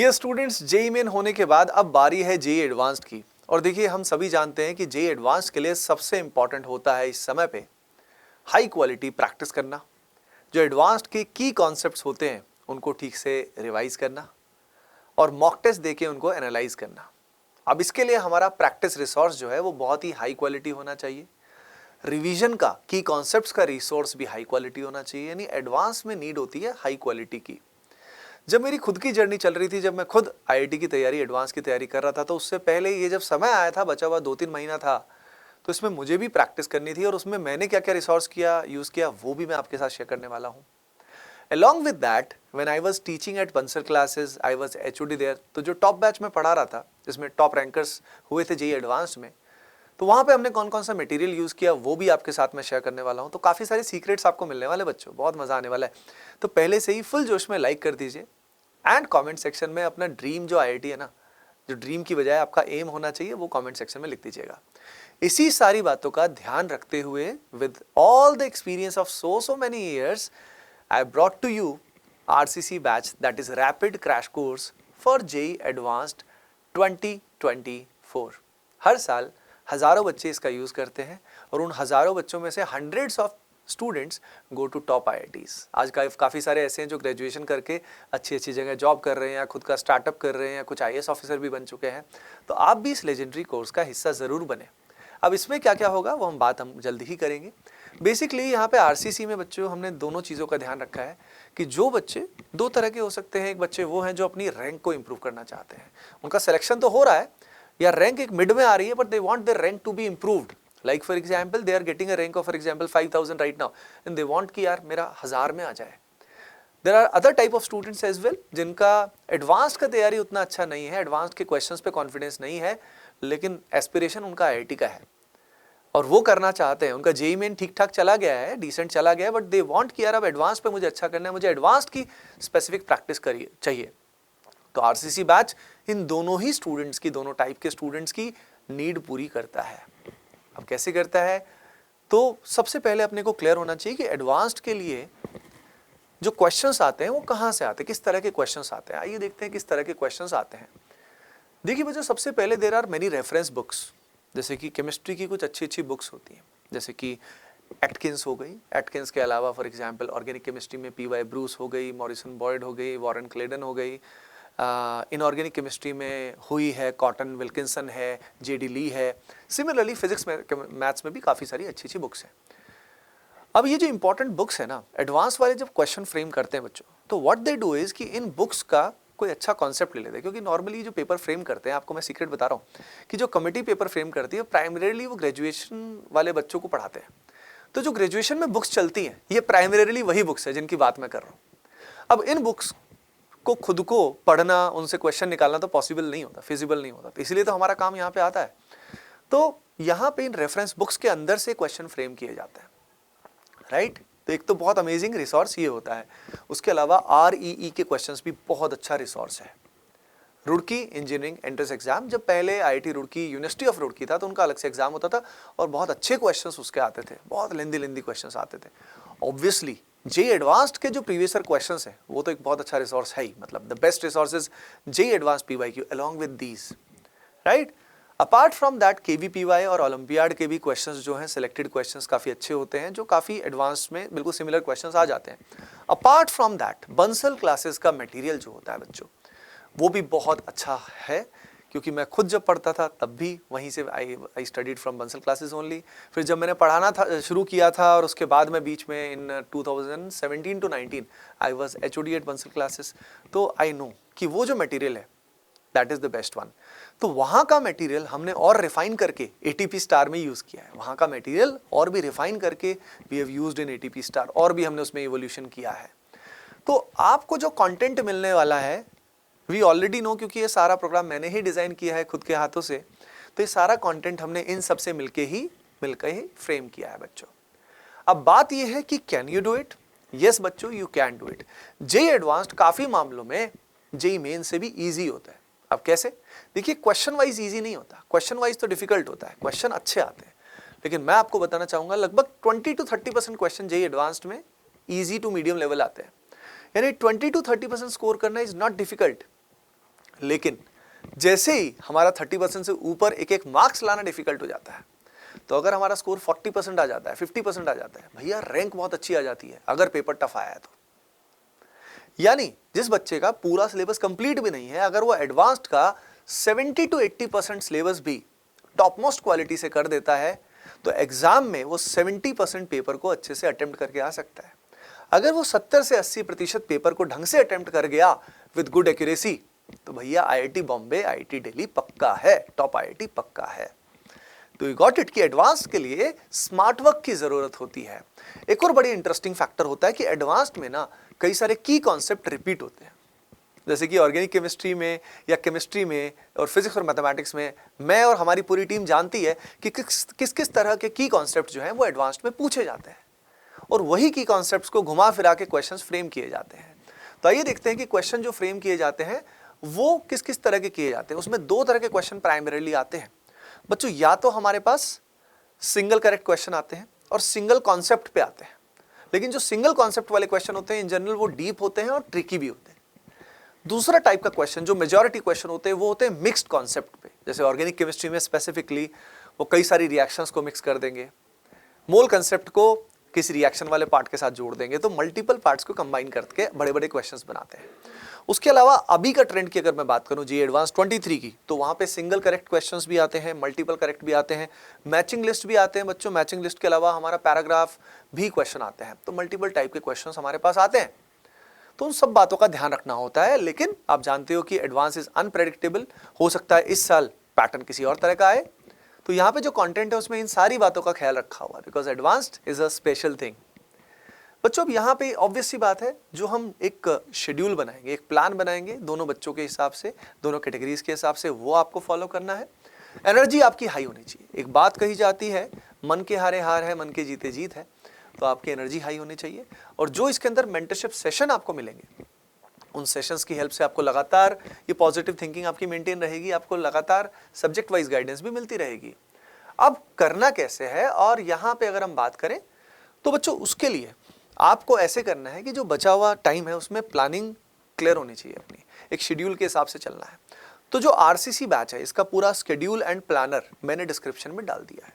Dear students, JEE main होने के बाद अब बारी है जेईई एडवांस्ड की। और देखिए, हम सभी जानते हैं कि जेईई एडवांस्ड के लिए सबसे इंपॉर्टेंट होता है इस समय पे हाई क्वालिटी प्रैक्टिस करना, जो एडवांस्ड के की कॉन्सेप्ट्स होते हैं उनको ठीक से रिवाइज करना और मॉक टेस्ट देके उनको एनालाइज करना। अब इसके लिए हमारा प्रैक्टिस रिसोर्स जो है वो बहुत ही हाई क्वालिटी होना चाहिए। रिवीजन का, की कॉन्सेप्ट्स का रिसोर्स भी हाई क्वालिटी होना चाहिए। यानी एडवांस में नीड होती है हाई क्वालिटी की। जब मेरी खुद की जर्नी चल रही थी, जब मैं खुद आईआईटी की तैयारी, एडवांस की तैयारी कर रहा था, तो उससे पहले ये जब समय आया था, बचा हुआ 2-3 महीना था, तो इसमें मुझे भी प्रैक्टिस करनी थी और उसमें मैंने क्या क्या रिसोर्स किया, यूज़ किया, वो भी मैं आपके साथ शेयर करने वाला हूँ। Along with that, when I was teaching at Bansal classes, I was HOD there। तो जो टॉप बैच में पढ़ा रहा था, जिसमें टॉप रैंकर्स हुए थे जेईई एडवांस्ड में, तो वहाँ पे हमने कौन कौन सा मटेरियल यूज़ किया वो भी आपके साथ में शेयर करने वाला हूँ। तो काफ़ी सारे सीक्रेट्स आपको मिलने वाले बच्चों, बहुत मज़ा आने वाला है। तो पहले से ही फुल जोश में लाइक कर दीजिए एंड कमेंट सेक्शन में अपना ड्रीम जो आईआईटी है ना, जो ड्रीम की बजाय आपका एम होना चाहिए, वो कमेंट सेक्शन में लिख दीजिएगा। इसी सारी बातों का ध्यान रखते हुए, with all the experience of so many years, I brought to you RCC batch, that is Rapid Crash Course for JEE Advanced 2024। हर साल हज़ारों बच्चे इसका यूज़ करते हैं और उन हज़ारों बच्चों में से hundreds of students go to top IITs. आज काफ़ी सारे ऐसे हैं जो ग्रेजुएशन करके अच्छी अच्छी जगह जॉब कर रहे हैं या खुद का स्टार्टअप कर रहे हैं या कुछ आईएएस ऑफिसर भी बन चुके हैं। तो आप भी इस लेजेंडरी कोर्स का हिस्सा ज़रूर बने। अब इसमें क्या क्या होगा वो हम जल्दी ही करेंगे। बेसिकली यहाँ पे आरसीसी में बच्चों हमने दोनों चीज़ों का ध्यान रखा है कि जो बच्चे दो तरह के हो सकते हैं। एक बच्चे वो हैं जो अपनी रैंक को इम्प्रूव करना चाहते हैं, उनका सिलेक्शन तो हो रहा है या रैंक एक मिड में आ रही है, but they want their rank to be improved. Like for example, they are getting a rank of for example 5000 right now and they want कि यार मेरा 1000 में आ जाए। There are other type of students as well जिनका advance का तैयारी उतना अच्छा नहीं है, एडवांस के क्वेश्चंस पे कॉन्फिडेंस नहीं है, लेकिन एस्पिरेशन उनका आईआईटी का है और वो करना चाहते हैं। उनका जेईई मेन ठीक ठाक चला गया है, डिसेंट चला गया है, बट दे वांट कि यार अब एडवांस पे मुझे अच्छा करना है, मुझे एडवांस की स्पेसिफिक प्रैक्टिस करिए चाहिए। तो आरसीसी बैच इन दोनों ही स्टूडेंट्स की, दोनों टाइप के स्टूडेंट्स की नीड पूरी करता है। अब कैसे करता है? तो सबसे पहले अपने को क्लियर होना चाहिए कि एडवांस्ड के लिए जो क्वेश्चंस आते हैं वो कहाँ से आते हैं, किस तरह के क्वेश्चंस आते हैं। आइए देखते हैं किस तरह के क्वेश्चंस आते हैं। देखिए बच्चों, सबसे पहले there are many reference books. जैसे कि केमिस्ट्री की कुछ अच्छी अच्छी बुक्स होती हैं, जैसे कि एटकिंस हो गई। एटकिंस के अलावा फॉर एग्जांपल ऑर्गेनिक केमिस्ट्री में पीवाई ब्रूस हो गई, मॉरिसन बॉयड हो गई, वॉरेन क्लेडन हो गई। इनऑर्गेनिक केमिस्ट्री में हुई है, कॉटन विल्किंसन है, जेडी ली है। सिमिलरली फिजिक्स में, मैथ्स में भी काफ़ी सारी अच्छी अच्छी बुक्स हैं। अब ये जो इंपॉर्टेंट बुक्स है ना, एडवांस वाले जब क्वेश्चन फ्रेम करते हैं बच्चों, तो व्हाट दे डू इज कि इन बुक्स का कोई अच्छा कॉन्सेप्ट ले लेते हैं। क्योंकि नॉर्मली जो पेपर फ्रेम करते हैं, आपको मैं सीक्रेट बता रहा हूँ कि जो कमेटी पेपर फ्रेम करती है प्राइमरीली वो ग्रेजुएशन वाले बच्चों को पढ़ाते हैं। तो जो ग्रेजुएशन में बुक्स चलती हैं, ये प्राइमरीली वही बुक्स है जिनकी बात मैं कर रहा हूँ। अब इन बुक्स को खुद को पढ़ना, उनसे क्वेश्चन निकालना तो पॉसिबल नहीं होता, फिजिबल नहीं होता। तो इसलिए तो हमारा काम यहाँ पे आता है। तो यहाँ पे इन रेफरेंस बुक्स के अंदर से क्वेश्चन फ्रेम किए जाते हैं, राइट। तो एक तो बहुत अमेजिंग रिसोर्स ये होता है। उसके अलावा आरईई के क्वेश्चंस भी बहुत अच्छा रिसोर्स है। रुड़की इंजीनियरिंग एंट्रेंस एग्जाम, जब पहले IIT Roorkee, university of Roorkee था, तो उनका अलग से एग्जाम होता था और बहुत अच्छे क्वेश्चंस उसके आते थे, बहुत लेंदी क्वेश्चंस आते थे। ऑब्वियसली जेईई एडवांस्ड के जो प्रीवियस ईयर क्वेश्चंस हैं वो तो एक बहुत अच्छा रिसोर्स है ही, मतलब the best resources JEE advanced PYQ along with these, right. Apart from that KVPY और ओलंपियाड के भी क्वेश्चंस जो हैं, सिलेक्टेड क्वेश्चंस काफ़ी अच्छे होते हैं, जो काफ़ी एडवांस में बिल्कुल सिमिलर क्वेश्चंस आ जाते हैं। Apart from that Bansal classes का मटेरियल जो होता है बच्चों, वो भी बहुत अच्छा है। क्योंकि मैं खुद जब पढ़ता था तब भी वहीं से I studied from Bansal classes only. फिर जब मैंने पढ़ाना था, शुरू किया था, और उसके बाद मैं बीच में in 2017 to 19 I was HOD at Bansal classes. तो आई नो कि वो जो मटेरियल है that is the best one. तो वहाँ का मटेरियल हमने और रिफाइन करके ATP स्टार में यूज़ किया है। वहाँ का मटेरियल और भी रिफाइन करके we have used in ATP star, और भी हमने उसमें इवोल्यूशन किया है। तो आपको जो कंटेंट मिलने वाला है वी ऑलरेडी नो, क्योंकि ये सारा प्रोग्राम मैंने ही डिज़ाइन किया है खुद के हाथों से। तो ये सारा कंटेंट हमने इन सब से मिलके ही फ्रेम किया है बच्चों। अब बात ये है कि can you do it? Yes बच्चों, you can do it. JEE advanced काफ़ी मामलों में जेईई मेन से भी ईजी होता है। अब कैसे? देखिए, क्वेश्चन वाइज इजी नहीं होता, क्वेश्चन वाइज तो डिफिकल्ट होता है, क्वेश्चन अच्छे आते हैं, लेकिन मैं आपको बताना चाहूंगा लगभग 20 to 30% क्वेश्चन जेईई एडवांस्ड में इजी टू मीडियम लेवल आते हैं। यानी 20 to 30% स्कोर करना इज नॉट डिफिकल्ट। लेकिन जैसे ही हमारा 30% से ऊपर एक एक मार्क्स लाना डिफिकल्ट हो जाता है, तो अगर हमारा स्कोर 40% आ जाता है, 50% आ जाता है, भैया रैंक बहुत अच्छी आ जाती है अगर पेपर टफ आया है तो। यानी जिस बच्चे का पूरा सिलेबस कंप्लीट भी नहीं है, अगर वो एडवांस्ड का 70 to 80% सिलेबस भी टॉप मोस्ट क्वालिटी से कर देता है, तो एग्जाम में वो 70% पेपर को अच्छे से अटेम्प्ट करके आ सकता है। अगर वो 70 से 80% पेपर को ढंग से अटेम्प्ट कर गया विद गुड एक्यूरेसी, तो भैया आईआईटी बॉम्बे, आईआईटी दिल्ली पक्का है, टॉप आईआईटी पक्का है। तो यू गॉट इट कि एडवांस के लिए स्मार्ट वर्क की जरूरत होती है। एक और बड़ी इंटरेस्टिंग फैक्टर होता है कि एडवांस्ड में ना कई सारे की कॉन्सेप्ट रिपीट होते हैं। जैसे कि ऑर्गेनिक केमिस्ट्री में या केमिस्ट्री में और फिजिक्स और मैथमेटिक्स में मैं और हमारी पूरी टीम जानती है कि किस किस तरह के की कॉन्सेप्ट जो हैं वो एडवांस्ड में पूछे जाते हैं, और वही की कॉन्सेप्ट्स को घुमा फिरा के क्वेश्चंस फ्रेम किए जाते हैं। तो आइए देखते हैं कि क्वेश्चन जो फ्रेम किए जाते हैं वो किस किस तरह के किए जाते हैं। उसमें दो तरह के क्वेश्चन प्राइमरीली आते हैं बच्चों, या तो हमारे पास सिंगल करेक्ट क्वेश्चन आते हैं और सिंगल कॉन्सेप्ट पे आते हैं। लेकिन जो सिंगल कॉन्सेप्ट वाले क्वेश्चन होते हैं इन जनरल वो डीप होते हैं और ट्रिकी भी होते हैं। दूसरा टाइप का क्वेश्चन जो मेजॉरिटी क्वेश्चन होते हैं वो होते हैं मिक्स्ड कॉन्सेप्ट पे। जैसे ऑर्गेनिक केमिस्ट्री में स्पेसिफिकली वो कई सारी रिएक्शंस को मिक्स कर देंगे, मोल कंसेप्ट को किसी रिएक्शन वाले पार्ट के साथ जोड़ देंगे, तो मल्टीपल पार्ट्स को कंबाइन करके बड़े बड़े क्वेश्चंस बनाते हैं। उसके अलावा अभी का ट्रेंड की अगर मैं बात करूं जी एडवांस 23 की, तो वहां पे सिंगल करेक्ट क्वेश्चंस भी आते हैं, मल्टीपल करेक्ट भी आते हैं, मैचिंग लिस्ट भी आते हैं बच्चों। मैचिंग लिस्ट के अलावा हमारा पैराग्राफ भी क्वेश्चन आते हैं, तो मल्टीपल टाइप के क्वेश्चंस हमारे पास आते हैं। तो उन सब बातों का ध्यान रखना होता है। लेकिन आप जानते हो कि एडवांस इज अनप्रेडिक्टेबल, हो सकता है इस साल पैटर्न किसी और तरह का आए, तो यहाँ पे जो कंटेंट है उसमें इन सारी बातों का ख्याल रखा हुआ है, because advanced is a special thing. बच्चों अब यहाँ पे ऑब्वियस सी बात है, जो हम एक शेड्यूल बनाएंगे, एक प्लान बनाएंगे दोनों बच्चों के हिसाब से, दोनों कैटेगरीज के हिसाब से, वो आपको फॉलो करना है। एनर्जी आपकी हाई होनी चाहिए। एक बात कही जाती है, मन के हारे हार है, मन के जीते जीत है, तो आपकी एनर्जी हाई होनी चाहिए। और जो इसके अंदर मेंटरशिप सेशन आपको मिलेंगे, उन सेशंस की हेल्प से आपको लगातार ये पॉजिटिव थिंकिंग आपकी मेंटेन रहेगी, आपको लगातार सब्जेक्ट वाइज गाइडेंस भी मिलती रहेगी। अब करना कैसे है, और यहाँ पे अगर हम बात करें तो बच्चों उसके लिए आपको ऐसे करना है कि जो बचा हुआ टाइम है उसमें प्लानिंग क्लियर होनी चाहिए अपनी, एक शेड्यूल के हिसाब से चलना है। तो जो आरसीसी बैच है इसका पूरा शेड्यूल एंड प्लानर मैंने डिस्क्रिप्शन में डाल दिया है,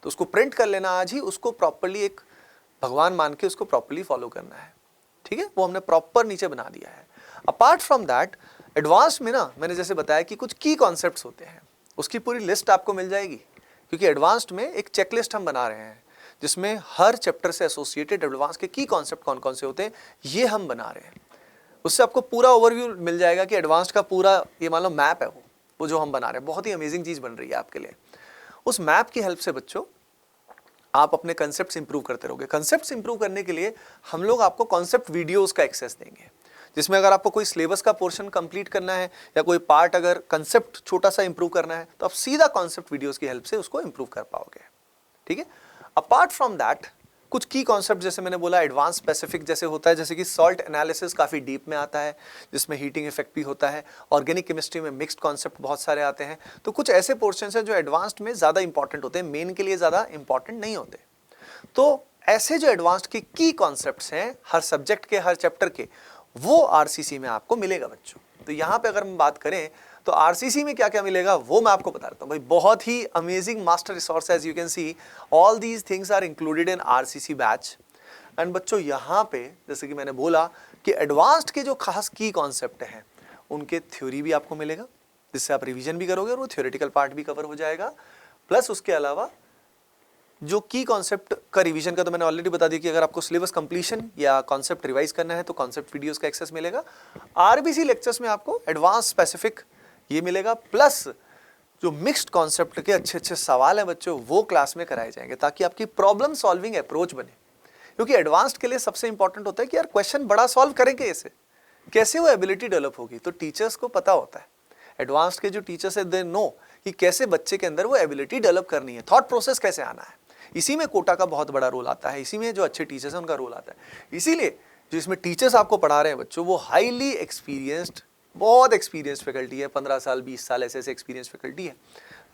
तो उसको प्रिंट कर लेना आज ही, उसको प्रॉपर्ली एक भगवान मान के उसको प्रॉपर्ली फॉलो करना है, ठीक है। वो हमने प्रॉपर नीचे बना दिया है। अपार्ट फ्रॉम दैट एडवांस में ना मैंने जैसे बताया कि कुछ की कॉन्सेप्ट्स होते हैं, उसकी पूरी लिस्ट आपको मिल जाएगी, क्योंकि एडवांस्ड में एक चेकलिस्ट हम बना रहे हैं जिसमें हर चैप्टर से एसोसिएटेड एडवांस के की कॉन्सेप्ट कौन कौन से होते हैं ये हम बना रहे हैं। उससे आपको पूरा ओवरव्यू मिल जाएगा कि एडवांस्ड का पूरा ये मान लो मैप है वो जो हम बना रहे हैं, बहुत ही अमेजिंग चीज़ बन रही है आपके लिए। उस मैप की हेल्प से बच्चों आप अपने कंसेप्ट्स इंप्रूव करते रहोगे। कंसेप्ट्स इंप्रूव करने के लिए हम लोग आपको कॉन्सेप्ट वीडियोस का एक्सेस देंगे, जिसमें अगर आपको कोई सिलेबस का पोर्शन कंप्लीट करना है या कोई पार्ट अगर कंसेप्ट छोटा सा इंप्रूव करना है, तो आप सीधा कॉन्सेप्ट वीडियोस की हेल्प से उसको इंप्रूव कर पाओगे, ठीक है। अपार्ट फ्रॉम दैट कुछ की कॉन्सेप्ट जैसे मैंने बोला एडवांस स्पेसिफिक जैसे होता है, जैसे कि सॉल्ट एनालिसिस काफ़ी डीप में आता है, जिसमें हीटिंग इफेक्ट भी होता है। ऑर्गेनिक केमिस्ट्री में मिक्स्ड कॉन्सेप्ट बहुत सारे आते हैं। तो कुछ ऐसे पोर्शंस हैं जो एडवांस्ड में ज़्यादा इंपॉर्टेंट होते हैं, मेन के लिए ज़्यादा इंपॉर्टेंट नहीं होते। तो ऐसे जो एडवांस्ड के की कॉन्सेप्ट्स हैं हर सब्जेक्ट के, हर चैप्टर के, वो आरसीसी में आपको मिलेगा बच्चों। तो यहाँ पे अगर हम बात करें तो आरसीसी में क्या क्या मिलेगा वो मैं आपको बता देता हूँ भाई। बहुत ही amazing master resource, as you can see all these things are included in RCC batch. And बच्चों यहाँ पे जैसे कि मैंने बोला कि एडवांस्ड के जो खास की कॉन्सेप्ट हैं उनके थ्योरी भी आपको मिलेगा, जिससे आप रिवीजन भी करोगे और वो थ्योरेटिकल पार्ट भी कवर हो जाएगा। प्लस उसके अलावा जो की कॉन्सेप्ट का रिवीजन का तो मैंने ऑलरेडी बता दिया कि अगर आपको सिलेबस कंप्लीशन या कॉन्सेप्ट रिवाइज करना है तो कॉन्सेप्ट वीडियोस का एक्सेस मिलेगा। आरबीसी लेक्चर्स में आपको एडवांस स्पेसिफिक ये मिलेगा, प्लस जो मिक्स्ड कॉन्सेप्ट के अच्छे अच्छे सवाल हैं बच्चों वो क्लास में कराए जाएंगे, ताकि आपकी प्रॉब्लम सॉल्विंग अप्रोच बने। क्योंकि एडवांस्ड के लिए सबसे इंपॉर्टेंट होता है कि यार क्वेश्चन बड़ा सॉल्व करेंगे कैसे वो एबिलिटी डेवलप होगी। तो टीचर्स को पता होता है, एडवांस्ड के जो टीचर्स है दे नो कि कैसे बच्चे के अंदर वो एबिलिटी डेवलप करनी है, थॉट प्रोसेस कैसे आना है। इसी में कोटा का बहुत बड़ा रोल आता है, इसी में जो अच्छे टीचर्स हैं उनका रोल आता है। इसीलिए जो इसमें टीचर्स आपको पढ़ा रहे हैं बच्चों वो हाईली एक्सपीरियंस्ड, बहुत एक्सपीरियंस्ड फैकल्टी है, 15 साल 20 साल ऐसे एक्सपीरियंस फैकल्टी है,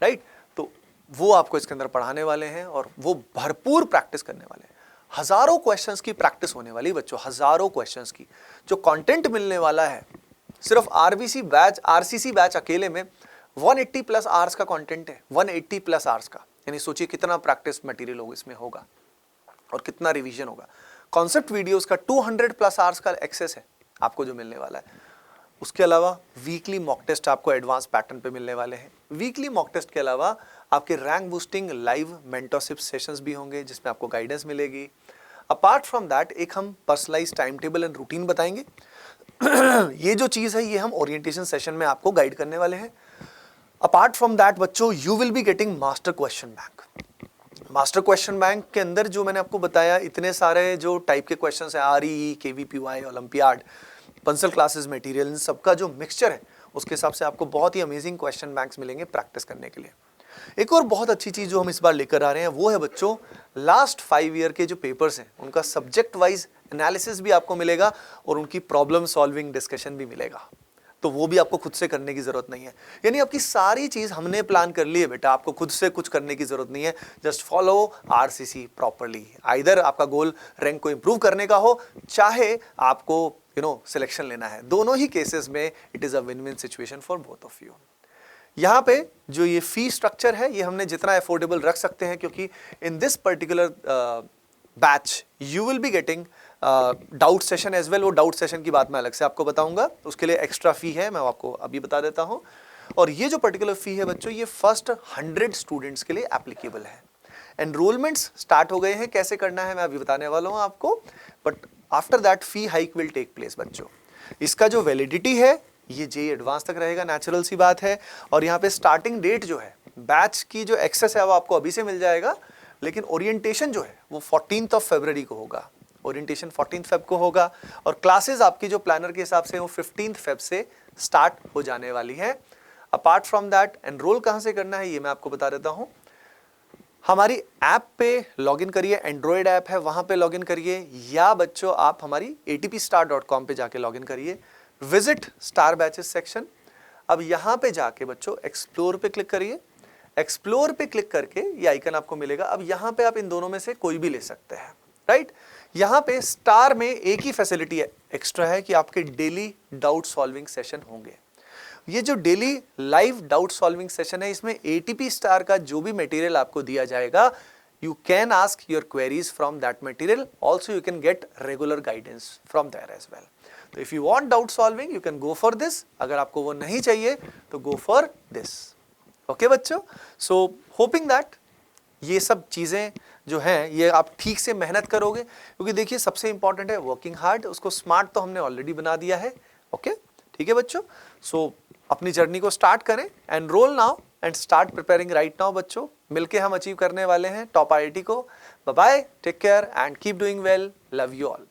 राइट। तो वो आपको इसके अंदर पढ़ाने वाले हैं और वो भरपूर प्रैक्टिस करने वाले हैं। हजारों क्वेश्चंस की प्रैक्टिस होने वाली बच्चों, हजारों क्वेश्चंस की। जो कंटेंट मिलने वाला है सिर्फ आरबीसी बैच, आरसीसी बैच अकेले में 180 प्लस आवर्स का कंटेंट है, 180 प्लस आवर्स का। यानी सोचिए कितना प्रैक्टिस मटेरियल होगा इसमें होगा और कितना रिवीजन होगा। कॉन्सेप्ट वीडियोस का 200 प्लस आवर्स का एक्सेस है आपको जो मिलने वाला है। उसके अलावा वीकली मॉक टेस्ट आपको एडवांस पैटर्न पे मिलने वाले हैं। वीकली मॉक टेस्ट के अलावा आपके rank boosting live mentorship sessions भी होंगे जिसमें आपको गाइडेंस मिलेगी। अपार्ट फ्रॉम दैट एक हम personalize time table and routine बताएंगे। ये जो चीज़ है ये हम ओरिएंटेशन सेशन में आपको गाइड करने वाले हैं। अपार्ट फ्रॉम दैट बच्चों you will be getting master question bank. Master question bank के अंदर जो मैंने आपको बताया इतने सारे जो टाइप के क्वेश्चंस हैं, आरईई, केवीपीवाई, ओलंपियाड, पंसल क्लासेस मटेरियल, इन सबका जो मिक्सचर है उसके हिसाब से आपको बहुत ही अमेजिंग क्वेश्चन बैंक्स मिलेंगे प्रैक्टिस करने के लिए। एक और बहुत अच्छी चीज़ जो हम इस बार लेकर आ रहे हैं वो है बच्चों लास्ट 5 ईयर के जो पेपर्स हैं उनका सब्जेक्ट वाइज एनालिसिस भी आपको मिलेगा और उनकी प्रॉब्लम सॉल्विंग डिस्कशन भी मिलेगा। तो वो भी आपको खुद से करने की जरूरत नहीं है। यानी आपकी सारी चीज हमने प्लान कर ली है बेटा, आपको खुद से कुछ करने की जरूरत नहीं है। Just follow RCC properly. Either आपका गोल रैंक को इंप्रूव करने का हो, चाहे आपको सिलेक्शन लेना है, दोनों ही केसेस में it is a win win situation for both of you. यहाँ पे जो ये फी स्ट्रक्चर है ये हमने जितना अफोर्डेबल रख सकते हैं, क्योंकि in this particular batch you will be getting doubt session as well. वो डाउट सेशन की बात मैं अलग से आपको बताऊंगा, उसके लिए एक्स्ट्रा फी है, मैं आपको अभी बता देता हूं। और ये जो पर्टिकुलर फी है बच्चों ये फर्स्ट 100 स्टूडेंट्स के लिए एप्लीकेबल है। एनरोलमेंट्स स्टार्ट हो गए हैं, कैसे करना है मैं अभी बताने वाला हूं आपको, but after that fee hike will take place बच्चों। इसका जो वैलिडिटी है ये जेईई एडवांस तक रहेगा, नेचुरल सी बात है। और यहाँ पे स्टार्टिंग डेट जो है बैच की जो एक्सेस है वो आपको अभी से मिल जाएगा, लेकिन ओरिएंटेशन जो है वो 14 फरवरी को होगा। ओरिएंटेशन 14 फेब को होगा और क्लासेस आपकी जो प्लानर के हिसाब से वो 15 फेब से स्टार्ट हो जाने वाली है। अपार्ट फ्रॉम दैट एनरोल कहाँ से करना है ये मैं आपको बता देता हूँ। हमारी ऐप पे लॉगिन करिए, एंड्रॉयड ऐप है वहाँ पे लॉगिन करिए, या बच्चों आप हमारी atpstar.com पे जाके लॉगिन करिए। Visit star batches section. अब यहाँ पे जाके बच्चों एक्सप्लोर पे क्लिक करिए। एक्सप्लोर पे क्लिक करके ये आइकन आपको मिलेगा। अब यहाँ पे आप इन दोनों में से कोई भी ले सकते हैं, राइट। यहाँ पे स्टार में एक ही फैसिलिटी एक्स्ट्रा है कि आपके डेली डाउट सॉल्विंग सेशन होंगे। ये जो daily live doubt solving session है इसमें एटीपी स्टार का जो भी मटेरियल आपको दिया जाएगा you can ask your queries from that material. Also you can get regular guidance from there as well. So if you want doubt solving you can go for this. अगर आपको वो नहीं चाहिए तो go for this. Okay बच्चों? So hoping that ये सब चीज़ें जो हैं ये आप ठीक से मेहनत करोगे, क्योंकि देखिए सबसे इंपॉर्टेंट है वर्किंग हार्ड। उसको स्मार्ट तो हमने ऑलरेडी बना दिया है। ओके ठीक है बच्चों। सो अपनी जर्नी को स्टार्ट करें, enroll now and start preparing right now बच्चों। मिलके हम अचीव करने वाले हैं टॉप आईआईटी को। Bye bye, take care and keep doing well, love you all.